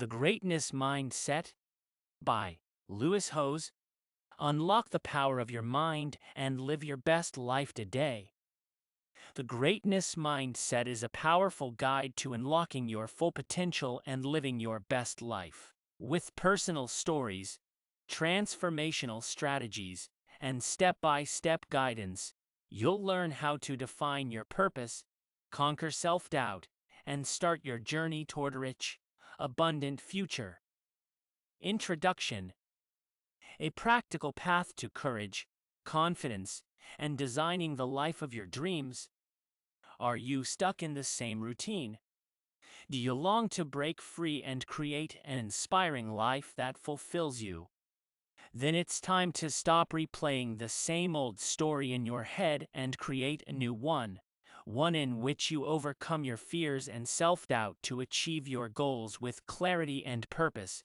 The Greatness Mindset by Lewis Howes. Unlock the power of your mind and live your best life today. The Greatness Mindset is a powerful guide to unlocking your full potential and living your best life. With personal stories, transformational strategies, and step-by-step guidance, you'll learn how to define your purpose, conquer self-doubt, and start your journey toward a rich, abundant future. Introduction: a practical path to courage, confidence, and designing the life of your dreams. Are you stuck in the same routine? Do you long to break free and create an inspiring life that fulfills you? Then it's time to stop replaying the same old story in your head and create a new one in which you overcome your fears and self-doubt to achieve your goals with clarity and purpose.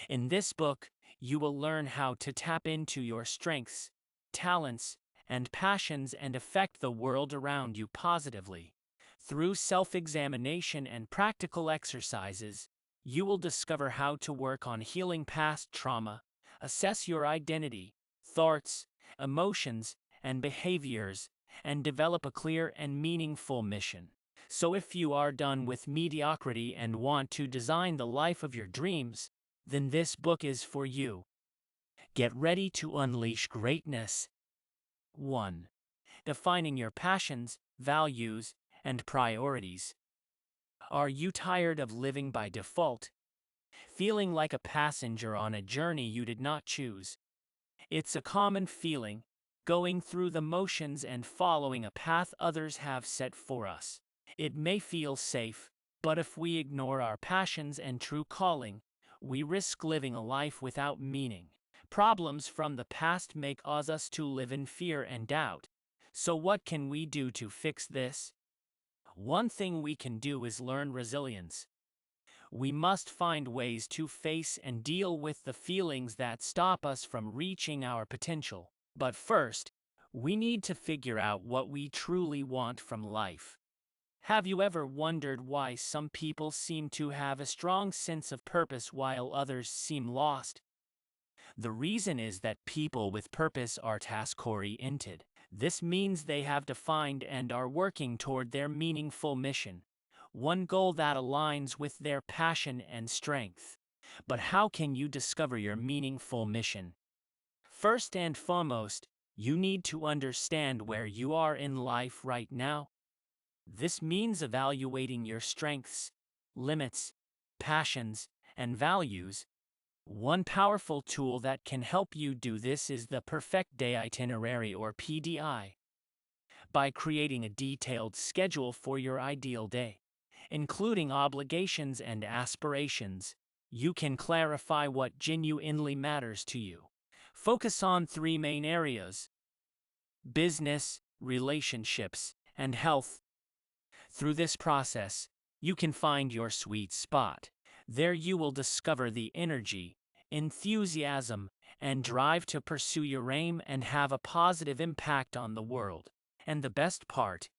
In this book, you will learn how to tap into your strengths, talents, and passions and affect the world around you positively. Through self-examination and practical exercises, you will discover how to work on healing past trauma, assess your identity, thoughts, emotions, and behaviors, and develop a clear and meaningful mission. So if you are done with mediocrity and want to design the life of your dreams, then this book is for you. Get ready to unleash greatness. 1. Defining your passions, values, and priorities. Are you tired of living by default? Feeling like a passenger on a journey you did not choose? It's a common feeling, going through the motions and following a path others have set for us. It may feel safe, but if we ignore our passions and true calling, we risk living a life without meaning. Problems from the past may cause us to live in fear and doubt. So what can we do to fix this? One thing we can do is learn resilience. We must find ways to face and deal with the feelings that stop us from reaching our potential. But first, we need to figure out what we truly want from life. Have you ever wondered why some people seem to have a strong sense of purpose while others seem lost? The reason is that people with purpose are task-oriented. This means they have defined and are working toward their meaningful mission, one goal that aligns with their passion and strength. But how can you discover your meaningful mission? First and foremost, you need to understand where you are in life right now. This means evaluating your strengths, limits, passions, and values. One powerful tool that can help you do this is the Perfect Day Itinerary, or PDI. By creating a detailed schedule for your ideal day, including obligations and aspirations, you can clarify what genuinely matters to you. Focus on 3 main areas: business, relationships, and health. Through this process, you can find your sweet spot. There you will discover the energy, enthusiasm, and drive to pursue your aim and have a positive impact on the world. And the best part,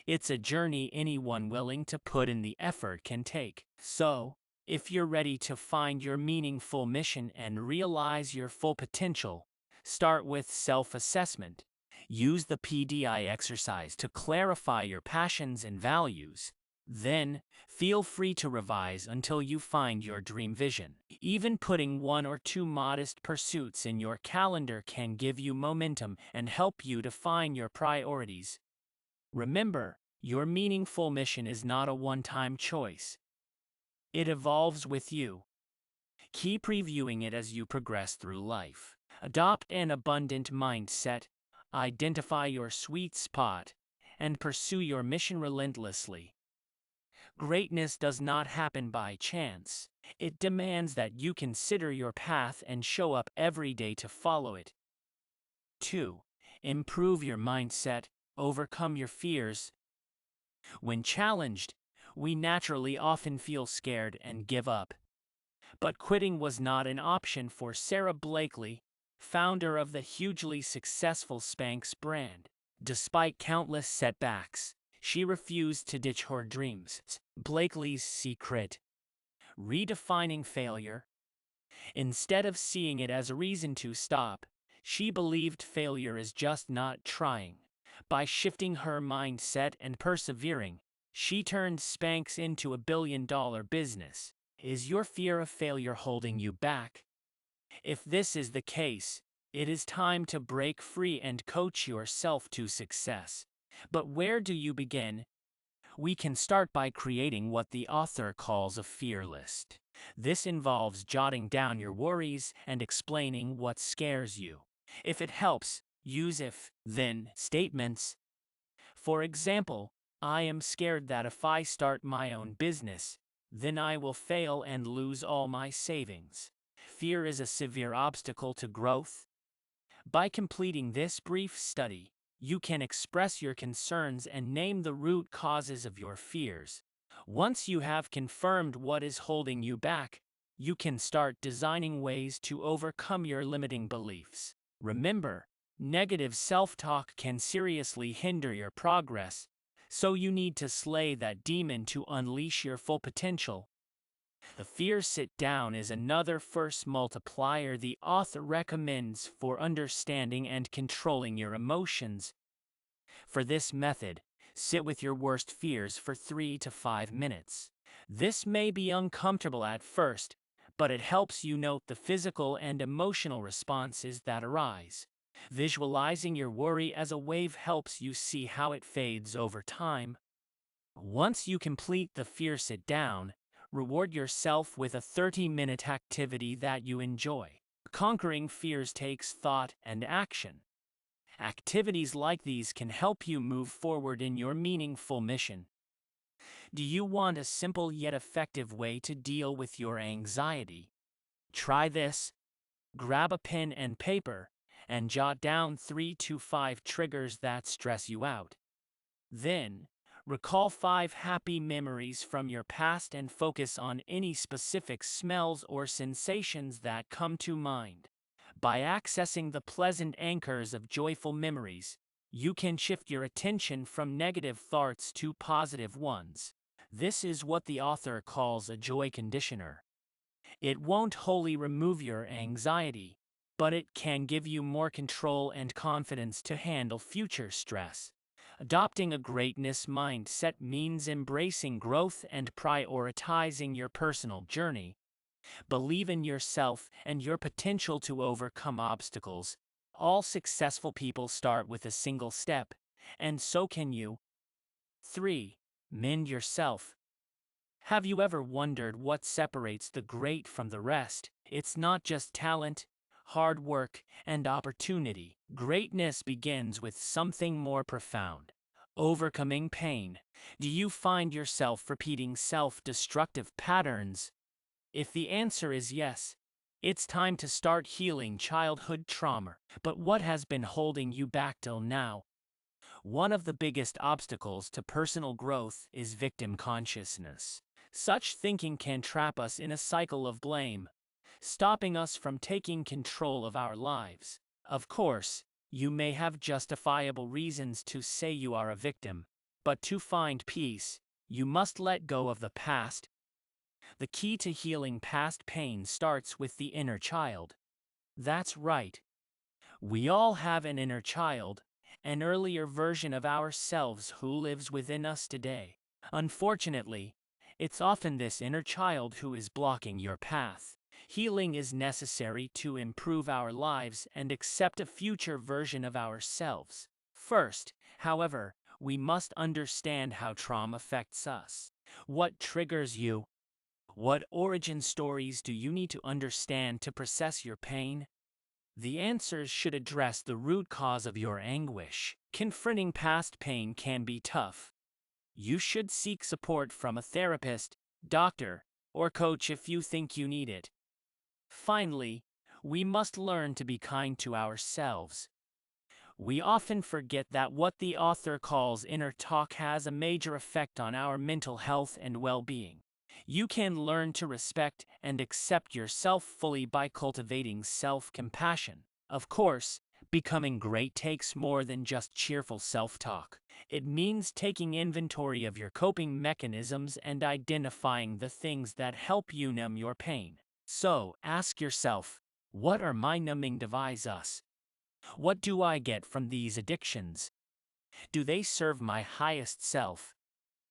it's a journey anyone willing to put in the effort can take. So, if you're ready to find your meaningful mission and realize your full potential, start with self-assessment. Use the PDI exercise to clarify your passions and values. Then, feel free to revise until you find your dream vision. Even putting 1 or 2 modest pursuits in your calendar can give you momentum and help you define your priorities. Remember, your meaningful mission is not a one-time choice. It evolves with you. Keep reviewing it as you progress through life. Adopt an abundant mindset, identify your sweet spot, and pursue your mission relentlessly. Greatness does not happen by chance. It demands that you consider your path and show up every day to follow it. 2. Improve your mindset, overcome your fears. When challenged, we naturally often feel scared and give up. But quitting was not an option for Sarah Blakely, founder of the hugely successful Spanx brand. Despite countless setbacks, she refused to ditch her dreams. Blakely's secret: redefining failure. Instead of seeing it as a reason to stop, she believed failure is just not trying. By shifting her mindset and persevering, she turned Spanx into a billion-dollar business. Is your fear of failure holding you back? If this is the case, it is time to break free and coach yourself to success. But where do you begin? We can start by creating what the author calls a fear list. This involves jotting down your worries and explaining what scares you. If it helps, use if-then statements. For example, I am scared that if I start my own business, then I will fail and lose all my savings. Fear is a severe obstacle to growth. By completing this brief study, you can express your concerns and name the root causes of your fears. Once you have confirmed what is holding you back, you can start designing ways to overcome your limiting beliefs. Remember, negative self-talk can seriously hinder your progress, so you need to slay that demon to unleash your full potential. The fear sit-down is another force multiplier the author recommends for understanding and controlling your emotions. For this method, sit with your worst fears for 3 to 5 minutes. This may be uncomfortable at first, but it helps you note the physical and emotional responses that arise. Visualizing your worry as a wave helps you see how it fades over time. Once you complete the fear sit-down, reward yourself with a 30-minute activity that you enjoy. Conquering fears takes thought and action. Activities like these can help you move forward in your meaningful mission. Do you want a simple yet effective way to deal with your anxiety? Try this. Grab a pen and paper and jot down 3 to 5 triggers that stress you out. Then, recall 5 happy memories from your past and focus on any specific smells or sensations that come to mind. By accessing the pleasant anchors of joyful memories, you can shift your attention from negative thoughts to positive ones. This is what the author calls a joy conditioner. It won't wholly remove your anxiety, but it can give you more control and confidence to handle future stress. Adopting a greatness mindset means embracing growth and prioritizing your personal journey. Believe in yourself and your potential to overcome obstacles. All successful people start with a single step, and so can you. 3. Mend yourself. Have you ever wondered what separates the great from the rest? It's not just talent, hard work, and opportunity. Greatness begins with something more profound: overcoming pain. Do you find yourself repeating self-destructive patterns? If the answer is yes, it's time to start healing childhood trauma. But what has been holding you back till now? One of the biggest obstacles to personal growth is victim consciousness. Such thinking can trap us in a cycle of blame, stopping us from taking control of our lives. Of course, you may have justifiable reasons to say you are a victim, but to find peace, you must let go of the past. The key to healing past pain starts with the inner child. That's right. We all have an inner child, an earlier version of ourselves who lives within us today. Unfortunately, it's often this inner child who is blocking your path. Healing is necessary to improve our lives and accept a future version of ourselves. First, however, we must understand how trauma affects us. What triggers you? What origin stories do you need to understand to process your pain? The answers should address the root cause of your anguish. Confronting past pain can be tough. You should seek support from a therapist, doctor, or coach if you think you need it. Finally, we must learn to be kind to ourselves. We often forget that what the author calls inner talk has a major effect on our mental health and well-being. You can learn to respect and accept yourself fully by cultivating self-compassion. Of course, becoming great takes more than just cheerful self-talk. It means taking inventory of your coping mechanisms and identifying the things that help you numb your pain. So, ask yourself, what are my numbing devices? What do I get from these addictions? Do they serve my highest self?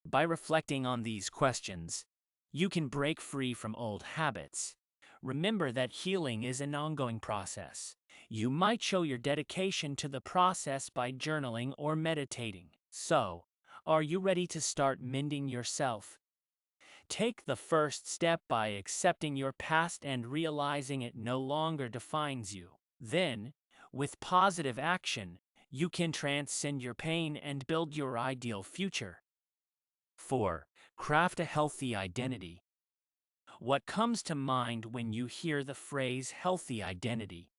By reflecting on these questions, you can break free from old habits. Remember that healing is an ongoing process. You might show your dedication to the process by journaling or meditating. So, are you ready to start mending yourself? Take the first step by accepting your past and realizing it no longer defines you. Then, with positive action, you can transcend your pain and build your ideal future. 4. Craft a healthy identity. What comes to mind when you hear the phrase healthy identity?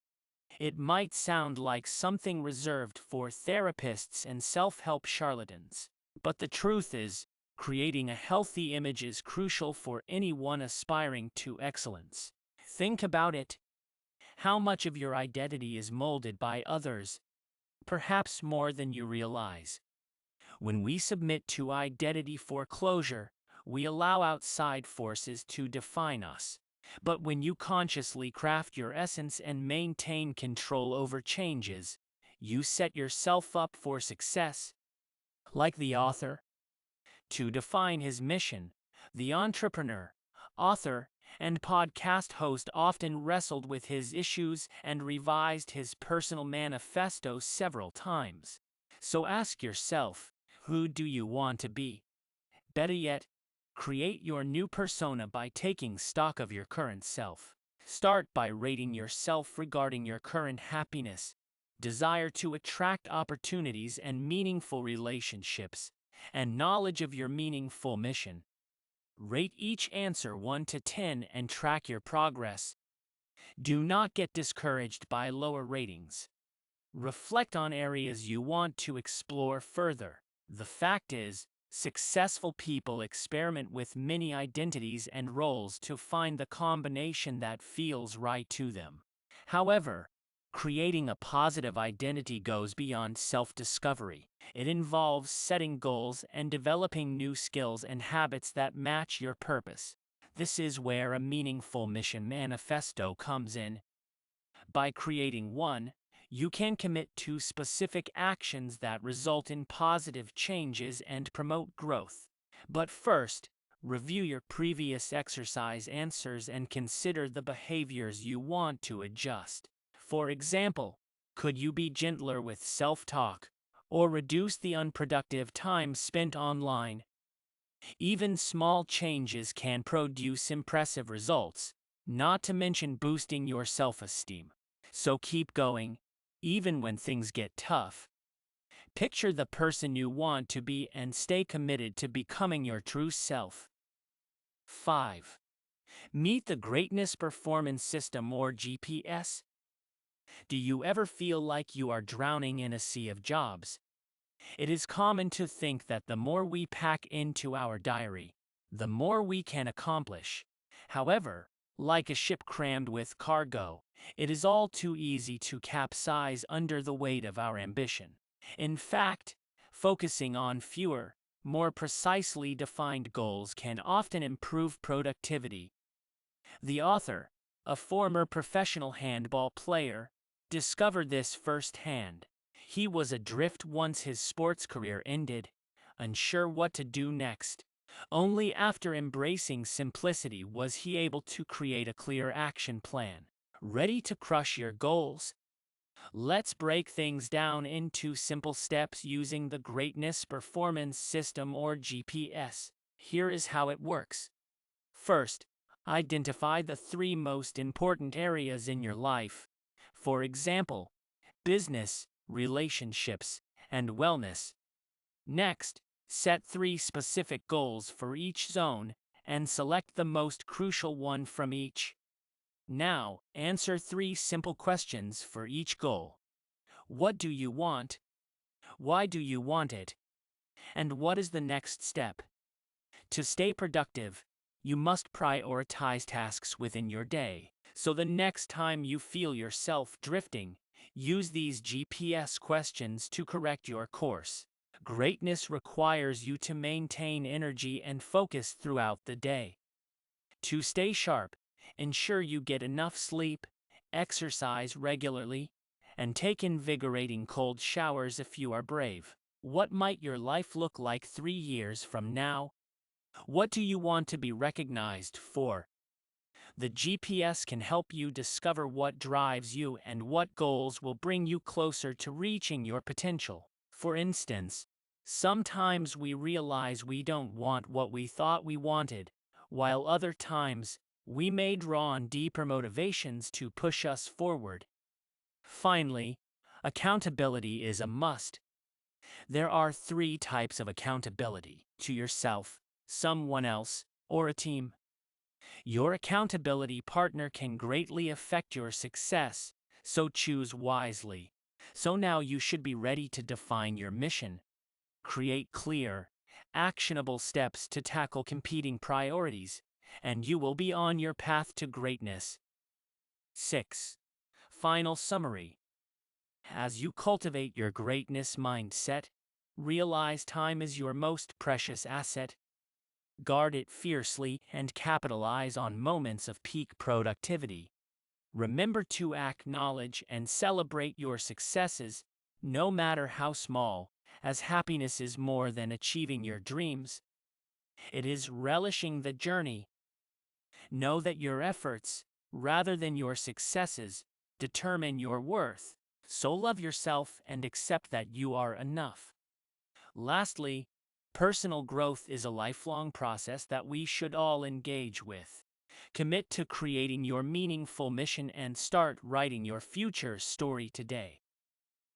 It might sound like something reserved for therapists and self-help charlatans. But the truth is, creating a healthy image is crucial for anyone aspiring to excellence. Think about it. How much of your identity is molded by others? Perhaps more than you realize. When we submit to identity foreclosure, we allow outside forces to define us. But when you consciously craft your essence and maintain control over changes, you set yourself up for success. Like the author, to define his mission, the entrepreneur, author, and podcast host often wrestled with his issues and revised his personal manifesto several times. So ask yourself, who do you want to be? Better yet, create your new persona by taking stock of your current self. Start by rating yourself regarding your current happiness, desire to attract opportunities and meaningful relationships, and knowledge of your meaningful mission. Rate each answer 1 to 10 and track your progress. Do not get discouraged by lower ratings. Reflect on areas you want to explore further. The fact is, successful people experiment with many identities and roles to find the combination that feels right to them. However, creating a positive identity goes beyond self-discovery. It involves setting goals and developing new skills and habits that match your purpose. This is where a meaningful mission manifesto comes in. By creating one, you can commit to specific actions that result in positive changes and promote growth. But first, review your previous exercise answers and consider the behaviors you want to adjust. For example, could you be gentler with self-talk or reduce the unproductive time spent online? Even small changes can produce impressive results, not to mention boosting your self-esteem. So keep going, even when things get tough. Picture the person you want to be and stay committed to becoming your true self. 5. Meet the Greatness Performance System or GPS. Do you ever feel like you are drowning in a sea of jobs? It is common to think that the more we pack into our diary, the more we can accomplish. However, like a ship crammed with cargo, it is all too easy to capsize under the weight of our ambition. In fact, focusing on fewer, more precisely defined goals can often improve productivity. The author, a former professional handball player, discovered this firsthand. He was adrift once his sports career ended, unsure what to do next. Only after embracing simplicity was he able to create a clear action plan. Ready to crush your goals? Let's break things down into simple steps using the Greatness Performance System or GPS. Here is how it works. First, identify the 3 most important areas in your life. For example, business, relationships, and wellness. Next, set 3 specific goals for each zone and select the most crucial one from each. Now, answer 3 simple questions for each goal. What do you want? Why do you want it? And what is the next step? To stay productive, you must prioritize tasks within your day. So the next time you feel yourself drifting, use these GPS questions to correct your course. Greatness requires you to maintain energy and focus throughout the day. To stay sharp, ensure you get enough sleep, exercise regularly, and take invigorating cold showers if you are brave. What might your life look like 3 years from now? What do you want to be recognized for? The GPS can help you discover what drives you and what goals will bring you closer to reaching your potential. For instance, sometimes we realize we don't want what we thought we wanted, while other times we may draw on deeper motivations to push us forward. Finally, accountability is a must. There are 3 types of accountability: to yourself, someone else, or a team. Your accountability partner can greatly affect your success, so choose wisely. So now you should be ready to define your mission. Create clear, actionable steps to tackle competing priorities, and you will be on your path to greatness. 6. Final summary. As you cultivate your greatness mindset, realize time is your most precious asset. Guard it fiercely and capitalize on moments of peak productivity. Remember to acknowledge and celebrate your successes, no matter how small, as happiness is more than achieving your dreams. It is relishing the journey. Know that your efforts, rather than your successes, determine your worth, so love yourself and accept that you are enough. Lastly, personal growth is a lifelong process that we should all engage with. Commit to creating your meaningful mission and start writing your future story today.